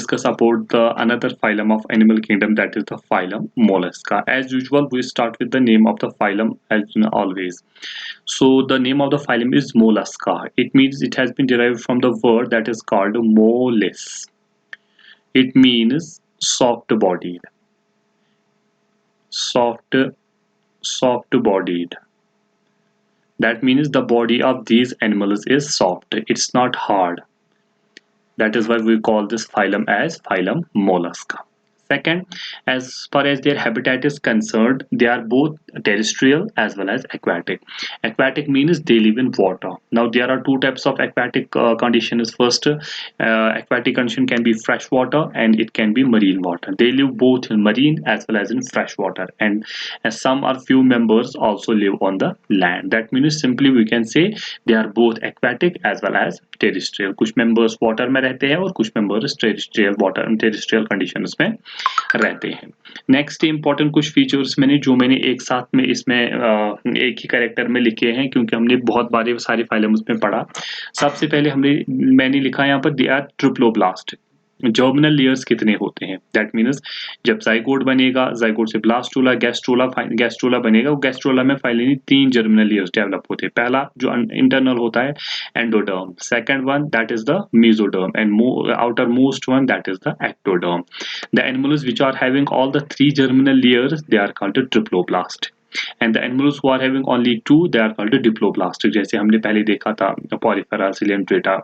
discuss about the another phylum of animal kingdom, that is the phylum Mollusca. As usual, we start with the name of the phylum as always. So the name of the phylum is Mollusca. It means it has been derived from the word that is called mollis. It means soft bodied. Soft bodied. That means the body of these animals is soft. It's not hard. That is why we call this phylum as phylum Mollusca. Second, as far as their habitat is concerned, they are both terrestrial as well as aquatic. Aquatic means they live in water. Now there are two types of aquatic conditions. First, aquatic condition can be fresh water and it can be marine water. They live both in marine as well as in fresh water, and some or few members also live on the land. That means simply we can say they are both aquatic as well as terrestrial. कुछ members water में रहते हैं और कुछ members terrestrial conditions में रहते हैं. Next important कुछ फीचर्स मैंने एक साथ में इसमें एक ही कैरेक्टर में लिखे हैं, क्योंकि हमने बहुत बार सारे फाइलम उसमें पढ़ा. सबसे पहले मैंने लिखा यहाँ पर दे आर ट्रिप्लोब्लास्ट. जर्मिनल लेयर्स कितने होते हैं, दैट मीन्स जब जाइगोट बनेगा, जाइगोट से ब्लास्टूला, गैस्ट्रोला बनेगा. वो गैस्ट्रोला में फाइनली 3 जर्मिनल लेयर्स डेवलप होते हैं. पहला जो इंटरनल होता है endoderm, second one that is the mesoderm, and outer most one that is the ectoderm. The animals which are having all the 3 germinal layers they are called triploblast, and the animals who are having only 2 they are called diploblastic. जैसे हमने पहले देखा था Porifera, Coelenterata,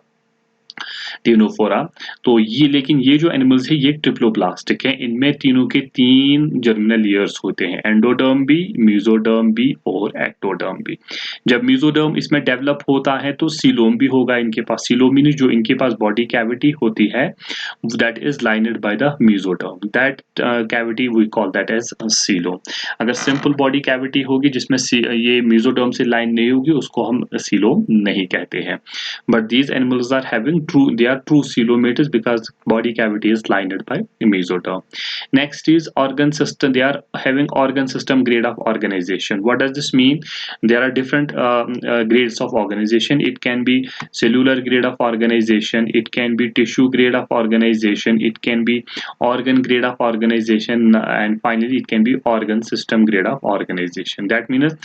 Ctenophora. तो ये लेकिन ये जो एनिमल्स है ये ट्रिप्लोब्लास्टिक है. इनमें तीनों के 3 जर्मिनल लेयर्स होते हैं, एंडोडर्म भी, मेसोडर्म भी और एक्टोडर्म भी. जब मेसोडर्म इसमें डेवलप होता है तो सीलोम भी होगा इनके पास. सीलोम मीन्स जो इनके पास बॉडी कैविटी होती है that is lined by the mesoderm. That cavity we call that as coelom. अगर सिंपल बॉडी कैविटी होगी जिसमें ये मेसोडर्म से लाइन नहीं होगी उसको हम सीलोम नहीं कहते हैं. But these animals are having they are true coelomatous because body cavity is lined by mesoderm. Next is organ system. They are having organ system grade of organization. What does this mean? There are different grades of organization. It can be cellular grade of organization, it can be tissue grade of organization, it can be organ grade of organization, and finally it can be organ system grade of organization. That means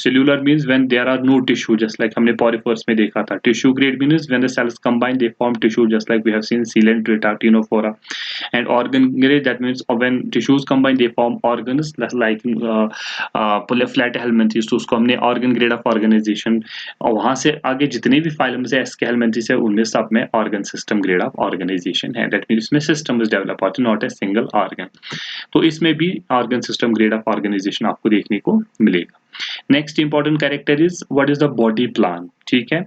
cellular means when there are no tissue, just like हमने poriferous में देखा था. Tissue grade means when the cells combine they form tissue, just like we have seen coelenterata, ctenophora. And organ grade, that means when tissues combine they form organs, like platyhelminthes. तो उसको हमने organ grade of organization. और वहां से आगे जितने भी phylums है Scalehelminthes है उनमें सब में organ system grade of organization है. that means इसमें system is developed, not a single organ. तो इसमें भी organ system grade of organization आपको देखने को मिलेगा. Next important character is what is the body plan. ठीक है,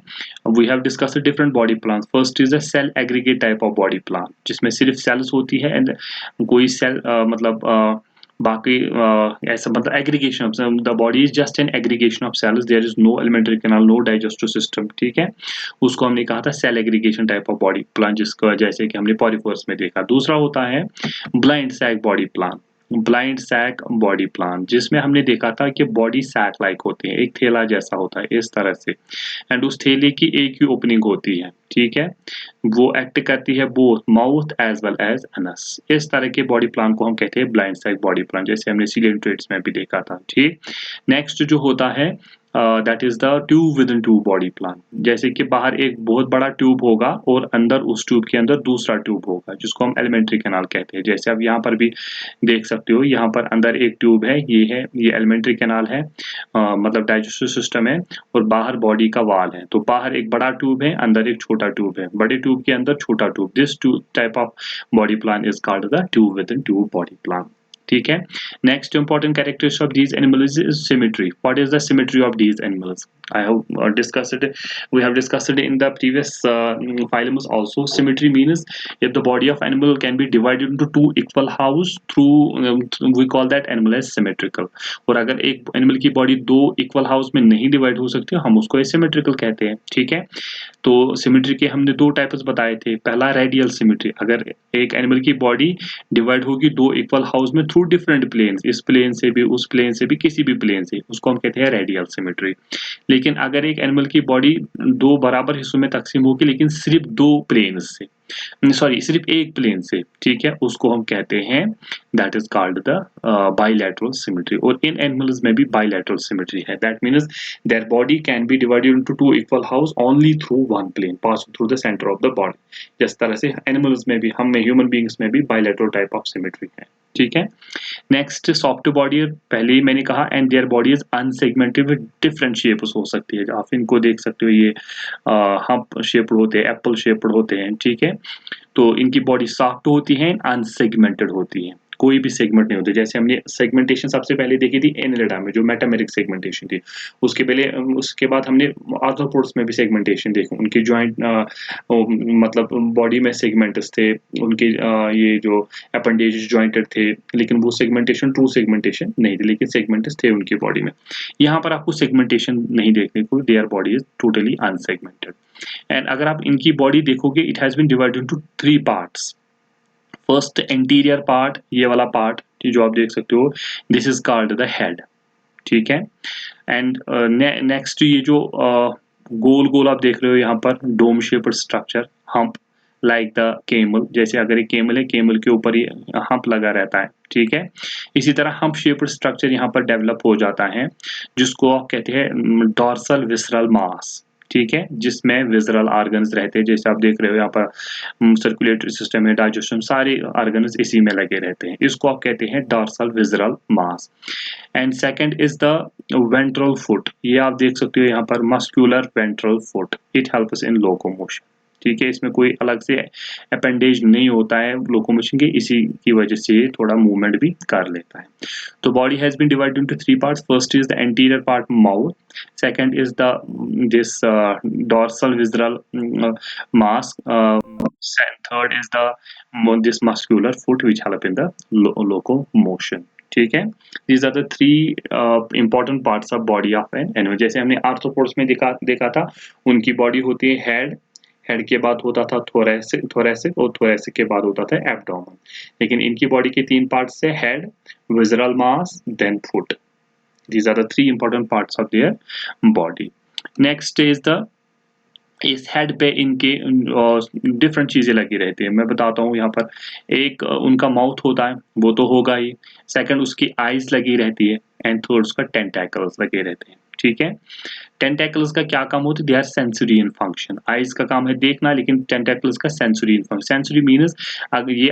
we have discussed different body plans. First is a cell aggregate type of body plan, जिसमें सिर्फ cells होती है and कोई cell मतलब बाकी ऐसा मतलब aggregation of the body is just an aggregation of cells. There is no alimentary canal, no digestive system. ठीक है, उसको हमने कहा था cell aggregation type of body plan, जिसको जैसे कि हमने पॉलीफोर्स में देखा. दूसरा होता है blind sac body plan. Blind sac body plan, जिसमें हमने देखा था कि बॉडी सैक लाइक होती है, एक थैला जैसा होता है इस तरह से, एंड उस थैले की एक ही ओपनिंग होती है. ठीक है, वो एक्ट करती है both mouth as well as anus. इस तरह के बॉडी प्लान को हम कहते हैं ब्लाइंड सैक बॉडी प्लान, जैसे हमने सिलेंट्रेट्स में भी देखा था. ठीक, नेक्स्ट जो होता है that is the tube with in tube body plan. जैसे कि बाहर एक बहुत बड़ा ट्यूब होगा और अंदर उस ट्यूब के अंदर दूसरा ट्यूब होगा जिसको हम एलिमेंट्री कैनाल कहते हैं. जैसे आप यहाँ पर भी देख सकते हो, यहाँ पर अंदर एक ट्यूब है, ये एलिमेंट्री कैनाल है, मतलब डाइजेस्टिव सिस्टम है, और बाहर बॉडी का वाल है. तो बाहर एक बड़ा ट्यूब है, अंदर एक छोटा ट्यूब है, बड़े ट्यूब के अंदर छोटा tube. This type of body plan is called the tube with in tube body plan. ठीक है, next important characteristics of these animals is symmetry. What is the symmetry of these animals? I have discussed it. We have discussed it in the previous phylums also. Symmetry means if the body of animal can be divided into 2 equal halves through we call that animal as symmetrical. और अगर एक animal की body 2 equal house में नहीं divide हो सकती हम उसको एसिमेट्रिकल कहते हैं. ठीक है, तो सिमेट्री के हमने 2 टाइप्स बताए थे. पहला रेडियल सिमेट्री, अगर एक एनिमल की बॉडी डिवाइड होगी 2 इक्वल हाउस में थ्रू डिफरेंट प्लेन्स, इस प्लेन से भी उस प्लेन से भी किसी भी प्लेन से, उसको हम कहते हैं रेडियल सिमेट्री. लेकिन अगर एक एनिमल की बॉडी 2 बराबर हिस्सों में तकसीम होगी लेकिन सिर्फ 2 प्लेन्स से, सॉरी सिर्फ एक प्लेन से, ठीक है, उसको हम कहते हैं that is called the bilateral symmetry. और इन एनिमल्स में भी बाइलैटरल सिमेट्री है, that means their body can be divided into two equal halves only through one plane passing through the centre of the body. जिस तरह से animals में भी, हम में ह्यूमन बींग्स में भी बाइलैटरल टाइप ऑफ सिमेट्री है, ठीक है। नेक्स्ट सॉफ्ट बॉडी, पहले ही मैंने कहा, and there body is unsegmented with different shapes हो सकती है। आप इनको देख सकते हो, ये हम्प शेप्ड होते हैं, एप्पल शेप्ड होते हैं, ठीक है। तो इनकी बॉडी सॉफ्ट होती है, अनसेगमेंटेड होती है, कोई भी सेगमेंट नहीं होते। जैसे हमने सेगमेंटेशन सबसे पहले देखी थी एनिलिडा में, जो मेटामेरिक सेगमेंटेशन थी। उसके पहले उसके बाद हमने आर्थ्रोपोड्स में भी सेगमेंटेशन देखी, उनकी जॉइंट मतलब बॉडी में सेगमेंट्स थे, उनके ये जो अपेंडेज जॉइंटेड थे, लेकिन वो सेगमेंटेशन ट्रू सेगमेंटेशन नहीं थी, लेकिन सेगमेंट्स थे उनकी बॉडी में। यहाँ पर आपको सेगमेंटेशन नहीं देखने को, their body is totally unsegmented. And अगर आप इनकी बॉडी देखोगे, it has been divided into 3 parts. First anterior part, ये वाला पार्ट जो आप देख सकते हो, this is called the head, ठीक है। एंड नेक्स्ट ये जो गोल गोल आप देख रहे हो यहाँ पर, dome shaped structure, hump like the camel, जैसे अगर ये केमल है, केमल के ऊपर ये हम्प लगा रहता है, ठीक है। इसी तरह हम्प शेप्ड स्ट्रक्चर यहाँ पर डेवलप हो जाता है, जिसको आप कहते हैं डॉर्सल विसरल मास, ठीक है, जिसमें विसरल ऑर्गन्स रहते हैं। जैसे आप देख रहे हो यहाँ पर सर्कुलेटरी सिस्टम है, डाइजेशन, सारे ऑर्गन्स इसी में लगे रहते हैं। इसको आप कहते हैं dorsal visceral mass. And second is the ventral foot, ये आप देख सकते हो यहाँ पर, muscular ventral foot, it helps in locomotion, ठीक है। इसमें कोई अलग से अपेंडेज नहीं होता है लोकोमोशन के, इसी की वजह से थोड़ा मूवमेंट भी कर लेता है। तो body has been divided into 3 parts. First is the anterior part mouth, second is the this dorsal visceral mass, third is the this muscular foot which help in the locomotion, ठीक है। these are the three important parts of body of an animal। जैसे हमने arthropods में देखा था, उनकी body होती है हेड, हेड के बाद होता था थोरैसिक, थोरैसिक, और थोरैसिक के बाद होता था एब्डोमेन। लेकिन इनकी बॉडी के 3 पार्ट्स है, head, visceral mass, then foot. These are the 3 important parts of their body. Next is the, इस हेड पे इनके डिफरेंट चीजें लगी रहती है। मैं बताता हूँ यहाँ पर, एक उनका माउथ होता है, वो तो होगा ही। सेकंड उसकी आईज लगी रहती है, एंड थर्ड उसका टेंटैकल्स लगे रहते हैं, ठीक है। टेंटैकल्स का क्या काम होता है, they are sensory in function. Eyes का काम है देखना, लेकिन टेंटैकल्स का sensory in function. Sensory means अगर ये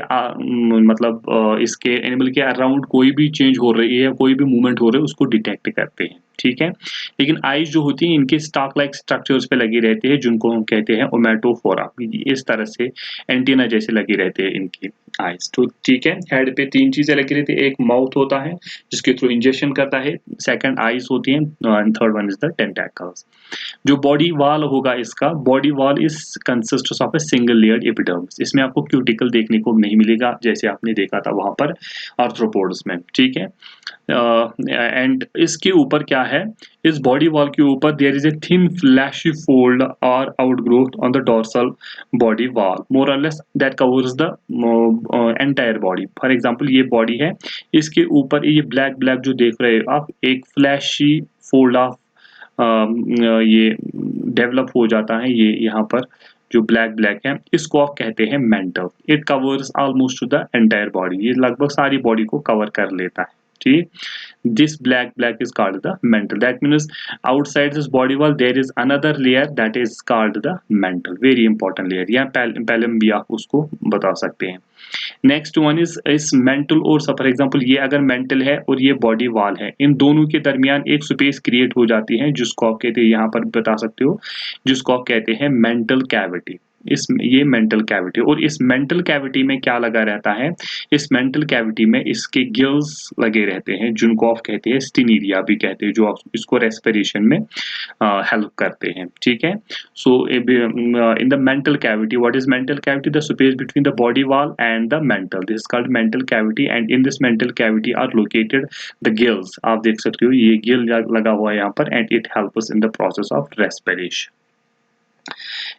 मतलब इसके एनिमल के अराउंड कोई भी चेंज हो रही है, कोई भी मूवमेंट हो रहा है, उसको डिटेक्ट करते हैं, ठीक है। लेकिन आईज जो होती है, इनके स्टॉक लाइक स्ट्रक्चर्स पे लगी रहती है, जिनको हम कहते हैं ओमेटोफोरा। इस तरह से एंटीना जैसे लगी रहती है इनकी आईज, तो ठीक है। हेड पे 3 चीजें लगी रहती है, एक माउथ होता है जिसके थ्रू इंजेक्शन करता है, सेकंड आईज होती है, and third one is the टेंटैकल्स। जो बॉडी वॉल होगा इसका, body wall is consist of a single layered epidermis. इसमें आपको क्यूटिकल देखने को नहीं मिलेगा, जैसे आपने देखा था वहां पर आर्थ्रोपोड्स में, ठीक है। एंड इसके ऊपर क्या है, इस बॉडी वॉल के ऊपर there is a thin fleshy fold or outgrowth on the dorsal body wall, more or less that covers the entire body. For example ये बॉडी है, इसके ऊपर ये ब्लैक ब्लैक जो देख रहे हो आप, एक फ्लैशी फोल्ड ऑफ ये डेवलप हो जाता है, ये यहाँ पर जो ब्लैक ब्लैक है, इसको आप कहते हैं mental. It covers almost the entire body, ये लगभग सारी बॉडी को कवर कर लेता है, ठीक। this black is called the mantle, that means outside this body wall there is another layer that is called the mantle, very important layer, या पैलम भी आप उसको बता सकते हैं। नेक्स्ट वन इस मेंटल और फॉर एग्जांपल ये अगर मेंटल है और ये बॉडी वॉल है, इन दोनों के दरमियान एक स्पेस क्रिएट हो जाती है, जिसको आप कहते हैं, यहाँ पर बता सकते हो, जिसको आप कहते हैं मेंटल कैविटी। ये मेंटल कैविटी, और इस मेंटल कैविटी में क्या लगा रहता है, इस मेंटल कैविटी में इसके गिल्स लगे रहते हैं, जिनको आप कहते हैं स्टिनिरिया भी कहते हैं, जो आप इसको रेस्पिरेशन में हेल्प करते हैं, ठीक है। So in the mantle cavity, what is mantle cavity, the space between the body wall and the mantle, this is called mantle cavity. And in this mantle cavity are located the gills, आप देख सकते हो ये गिल लगा हुआ है यहाँ पर, and it helps in the process of respiration.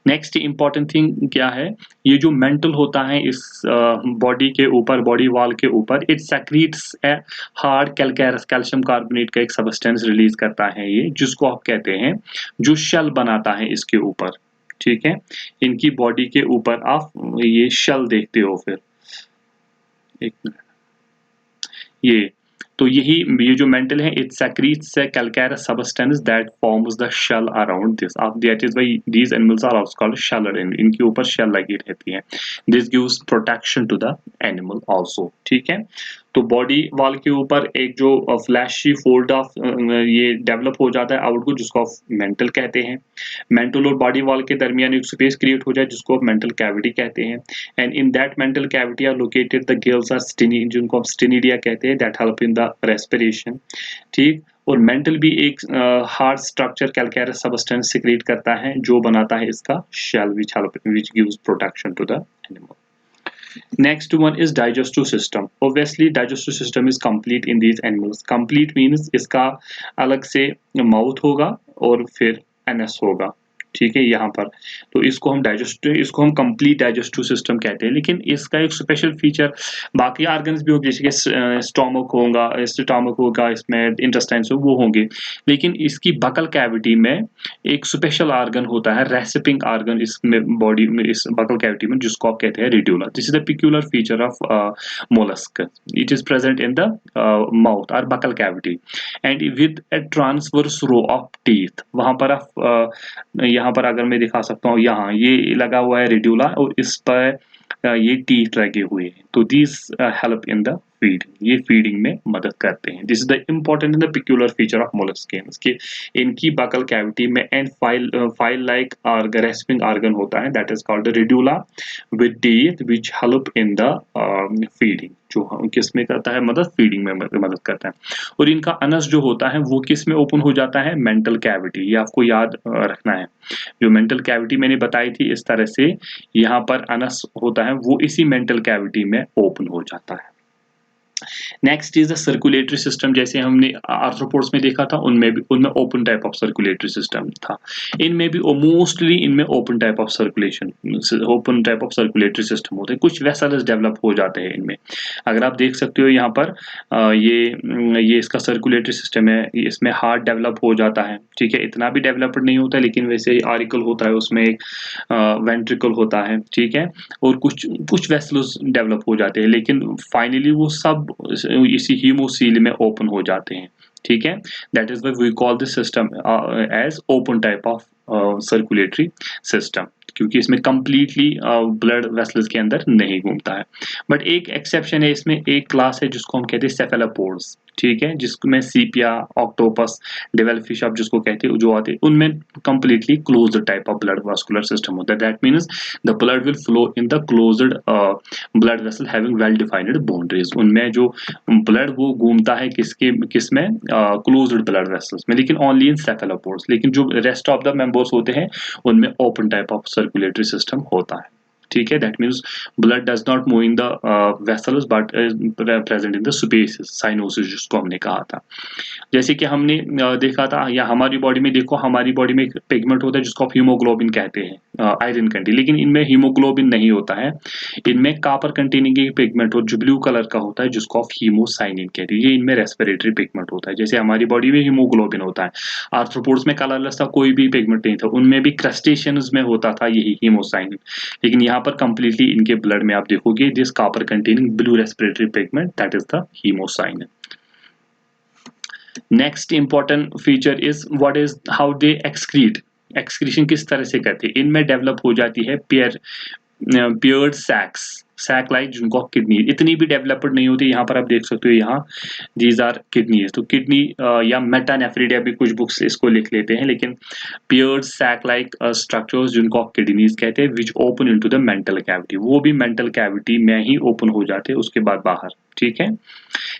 Next important thing क्या है, ये जो मेंटल होता है इस बॉडी के ऊपर, बॉडी वॉल के ऊपर, it secretes a hard calcium carbonate का एक सब्सटेंस रिलीज करता है ये, जिसको आप कहते हैं, जो शेल बनाता है इसके ऊपर, ठीक है। इनकी बॉडी के ऊपर आप ये शेल देखते हो फिर, एक मिनट, ये तो यही ये जो मेंटल है, it secretes a calcareous substance that forms the shell around this, that is why these animals are also called sheller, इनके ऊपर शेल लगी रहती है। This gives protection to the animal also, ठीक है। तो बॉडी वॉल के ऊपर एक जो फ्लैशी फोल्ड ऑफ ये डेवलप हो जाता है आउटपुट, जिसको आप मेंटल कहते हैं। मेंटल और बॉडी वॉल के दरमियान एक स्पेस क्रिएट हो जाए जिसको आप मेंटल कैविटी कहते हैं। And in that mantle cavity are located the gills are ctenii, जिनको आप स्टिनिडिया कहते हैं, that help in the respiration, ठीक। और मेंटल भी एक hard structure calcareous substance secrete करता है जो बनाता है इसका shell, which gives protection to the animal. Next one is digestive system. Obviously digestive system is complete in these animals. Complete means इसका अलग से माउथ होगा और फिर एनस होगा, ठीक है। यहाँ पर तो इसको हम कंप्लीट डाइजेस्टिव सिस्टम कहते हैं। लेकिन इसका एक स्पेशल फीचर बाकी ऑर्गन्स भी होंगे, जैसे कि स्टोमक होगा, इसमें इंटेस्टाइन्स वो होंगे, लेकिन इसकी बकल कैविटी में एक स्पेशल ऑर्गन होता है, रेसिपिंग ऑर्गन इसमें बॉडी में, इस बकल कैविटी में, जिसको आप कहते हैं radula. This is the peculiar feature of mollusc. It is present in the mouth or buccal cavity and with a transverse row of teeth. वहां पर आप यहाँ पर अगर मैं दिखा सकता हूँ, यहाँ ये लगा हुआ है रेड्यूला और इस पर ये टीथ लगे हुए हैं। तो this help in the feed, ये फीडिंग में मदद करते हैं। This is the important in the peculiar feature of molluscans कि इनकी बकल कैविटी में and file like rasping organ होता है, that is called radula with teeth which help in the feeding, जो किस में करता है मदद, फीडिंग में मदद करता है। और इनका अनस जो होता है वो किस में ओपन हो जाता है, मेंटल कैविटी, ये आपको याद रखना है। जो मेंटल कैविटी मैंने बताई थी इस तरह से यहाँ पर अनस होता है, वो इसी मेंटल कैविटी में ओपन हो जाता है। Next is the circulatory system. जैसे हमने आर्थ्रोपोड्स में देखा था, उनमें open type of circulatory system था। इनमें भी मोस्टली इनमें open type of circulatory system होते हैं। कुछ वेसल्स डेवलप हो जाते हैं इनमें। अगर आप देख सकते हो यहाँ पर ये इसका सर्कुलेटरी सिस्टम है, इसमें हार्ट डेवलप हो जाता है, ठीक है। इतना भी डेवलप्ड नहीं होता, लेकिन वैसे ही ऑरिकल होता है, उसमें एक वेंट्रिकल होता है, ठीक है। और कुछ वेसल्स डेवलप हो जाते हैं, लेकिन फाइनली वो सब इसी हीमोसील में ओपन हो जाते हैं, ठीक है। That is why we call this system as open type of circulatory system, क्योंकि इसमें कंप्लीटली ब्लड वेसल्स के अंदर नहीं घूमता है। बट एक एक्सेप्शन है, इसमें एक क्लास है जिसको हम कहते हैं सेफेलोपोड्स, ठीक है, जिसमें सीपिया, ऑक्टोपस, डेविलफिश आप जिसको कहते हैं, जो आते हैं, उनमें completely closed type of blood vascular system होता है। That means the blood will flow in the closed blood vessel having well defined boundaries. उनमें जो ब्लड वो घूमता है किसमें क्लोज्ड ब्लड वेसल्स में, लेकिन ओनली इन सेफेलोपोड्स। लेकिन जो रेस्ट ऑफ द मेंबर्स होते हैं उनमें open type of circulatory system होता है, ठीक है। That means blood does not move in the vessels but present in the spaces, cyanosis जिसको हमने कहा था। जैसे कि हमने देखा था, या हमारी बॉडी में देखो, हमारी बॉडी में एक पिगमेंट होता है जिसको आप हीमोग्लोबिन कहते हैं, आयरन कंटेनिंग, लेकिन इनमें हीमोग्लोबिन नहीं होता है, इनमें कॉपर कंटेनिंग एक पिगमेंट और जो ब्लू कलर का होता है जिसको आप हीमोसाइनिन कहते हैं, ये इनमें रेस्पिरेटरी पिगमेंट होता है। जैसे हमारी बॉडी में हीमोग्लोबिन होता है, आर्थ्रोपोड्स में कलरलेस था, कोई भी पिगमेंट नहीं था, उनमें भी क्रस्टेशियंस में होता था यही हीमोसाइनिन। लेकिन यहाँ पर कंप्लीटली इनके ब्लड में आप देखोगे this copper containing blue respiratory pigment, that is the haemocyanin. Next important feature is what is how they excrete. Excretion किस तरह से करते हैं, इनमें डेवलप हो जाती है पेयर्ड सैक लाइक, जिनको किडनी इतनी भी डेवलप्ड नहीं होती। यहाँ पर आप देख सकते हो, यहाँ दीज आर किडनीज, तो किडनी या मेटानेफ्रिडिया भी कुछ बुक्स इसको लिख लेते हैं, लेकिन पेयर्ड सैक लाइक स्ट्रक्चर्स जिनको आप किडनीज कहते हैं, which open into the mantle cavity, वो भी मेंटल कैविटी में ही ओपन हो जाते हैं, उसके बाद बाहर, ठीक है।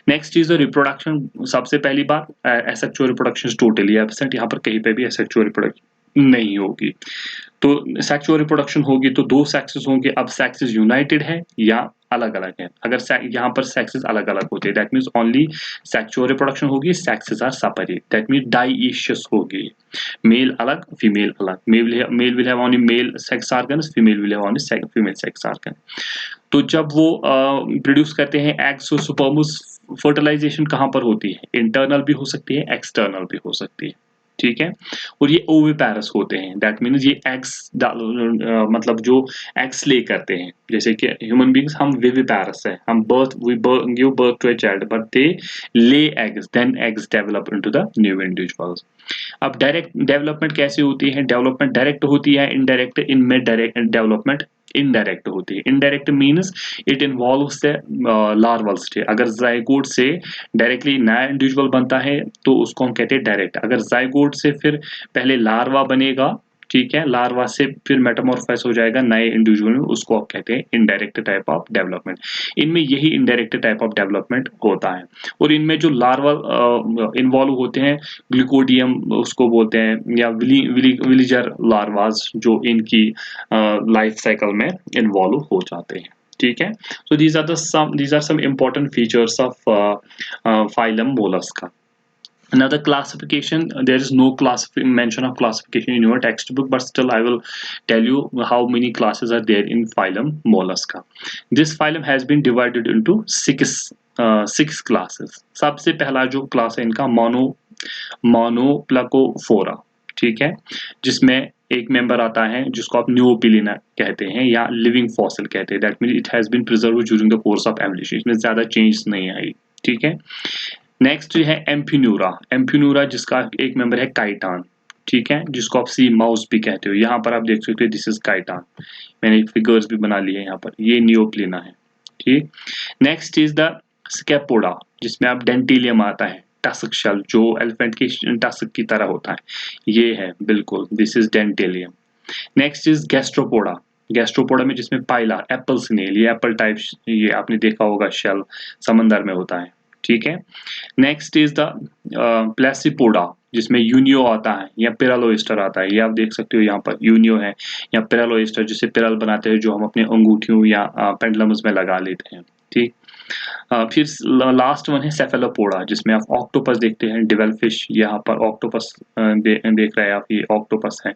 Next is the reproduction. सबसे पहली बात, एसेक्सुअल रिप्रोडक्शन टोटली एब्सेंट, यहाँ पर कहीं पे भी एसेक्सुअल रिप्रोडक्शन नहीं होगी। तो सेक्सुअल रिप्रोडक्शन होगी तो दो सेक्सेस होंगे। अब सेक्सेस यूनाइटेड है या अलग अलग है। अगर यहाँ पर सेक्सेस अलग अलग होते हैं, that means only sexual reproduction होगी, sexes are separate, that means dioecious होगी, मेल अलग फीमेल अलग, male will have only male sex organs, female will have only female sex organ. तो जब वो प्रोड्यूस करते हैं एग्स और स्पर्म्स, फर्टिलाइजेशन कहाँ पर होती है, इंटरनल भी हो सकती है, एक्सटर्नल भी हो सकती है, ठीक है, और ये ओविपेरस होते हैं, दैट मीन्स ये एग्स मतलब जो एग्स ले करते हैं, जैसे कि ह्यूमन बींग्स हम विविपेरस है, हम we give birth to a child but they lay eggs, then eggs develop into the new individuals. अब डायरेक्ट डेवलपमेंट कैसे होती है? डेवलपमेंट डायरेक्ट होती है, इनडायरेक्ट, इनमें डायरेक्ट डेवलपमेंट इनडायरेक्ट होती है। Indirect means it involves the larval stage. अगर जाइगोट से डायरेक्टली नया इंडिविजुअल बनता है तो उसको हम कहते हैं डायरेक्ट। अगर जाइगोट से फिर पहले लार्वा बनेगा, ठीक है, लार्वा से फिर मेटामॉर्फोस हो जाएगा नए इंडिविजुअल में, उसको आप कहते हैं इनडायरेक्ट टाइप ऑफ डेवलपमेंट। इनमें यही इनडायरेक्ट टाइप ऑफ डेवलपमेंट होता है। और इनमें जो लार्वा इन्वॉल्व होते हैं, ग्लूकोडियम उसको बोलते हैं, या विलीजर लार्वास, जो इनकी लाइफ साइकिल में इन्वॉल्व हो जाते हैं। ठीक है, so these are some important features of phylum Mollusca. Another classification, there is no mention of classification in your textbook, but still I will tell you how many classes are there in Phylum Mollusca. This phylum has been divided into six classes. सबसे पहला जो class है इनका monoplacophora, ठीक है, जिसमें एक member आता है जिसको आप न्यूओपिलिना कहते हैं या लिविंग फॉसिल कहते हैं, that mean it has been preserve during the course of evolution, इसमें ज्यादा चेंज नहीं आई। ठीक है, नेक्स्ट है एम्फिन्यूरा। एम्फिन्यूरा जिसका एक मेंबर है काइटान, ठीक है, जिसको आप सी माउस भी कहते हो। यहाँ पर आप देख सकते हो दिस इज काइटान, मैंने फिगर्स भी बना लिए हैं यहाँ पर, ये नियोप्लिना है। ठीक, नेक्स्ट इज द स्केपोडा, जिसमें आप डेंटिलियम आता है, टस्क शेल जो एलिफेंट की टस्क की तरह होता है, ये है बिल्कुल, this is Dentalium. Next is Gastropoda. Gastropoda में जिसमें पाइला, एप्पल स्नेल, ये एप्पल टाइप, ये आपने देखा होगा शेल समंदर में होता है। ठीक है, नेक्स्ट इज द प्लेसिपोडा, जिसमें यूनियो आता है या पिरालोइस्टर आता है, ये आप देख सकते हो यहाँ पर यूनियो है या पिरालोइस्टर, जिसे पिरल बनाते हैं जो हम अपने अंगूठियों या पेंडुलम्स में लगा लेते हैं। ठीक, फिर लास्ट वन है सेफेलोपोडा, जिसमें आप ऑक्टोपस देखते हैं, डिवेल फिश, यहाँ पर ऑक्टोपस देख रहे हैं आप, ये ऑक्टोपस है।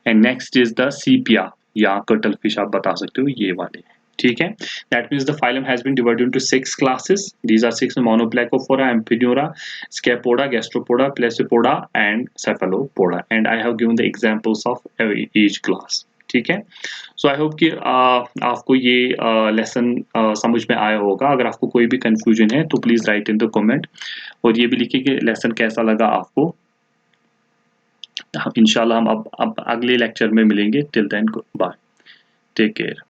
एंड नेक्स्ट इज द सीपिया या कर्टल फिश, आप बता सकते हो ये वाले। ठीक है, that means the phylum has been divided into 6 classes. These are 6: Monoplacophora, Amphipoda, Scapoda, Gastropoda, Plesiopoda and Cephalopoda, and I have given the examples of each class. ठीक है, सो आई होप कि आपको ये लेसन समझ में आया होगा। अगर आपको कोई भी कंफ्यूजन है तो please right in the comment, और ये भी लिखिए कि लेसन कैसा लगा आपको। इंशाल्लाह हम अब अगले लेक्चर में मिलेंगे। Till then bye, take care.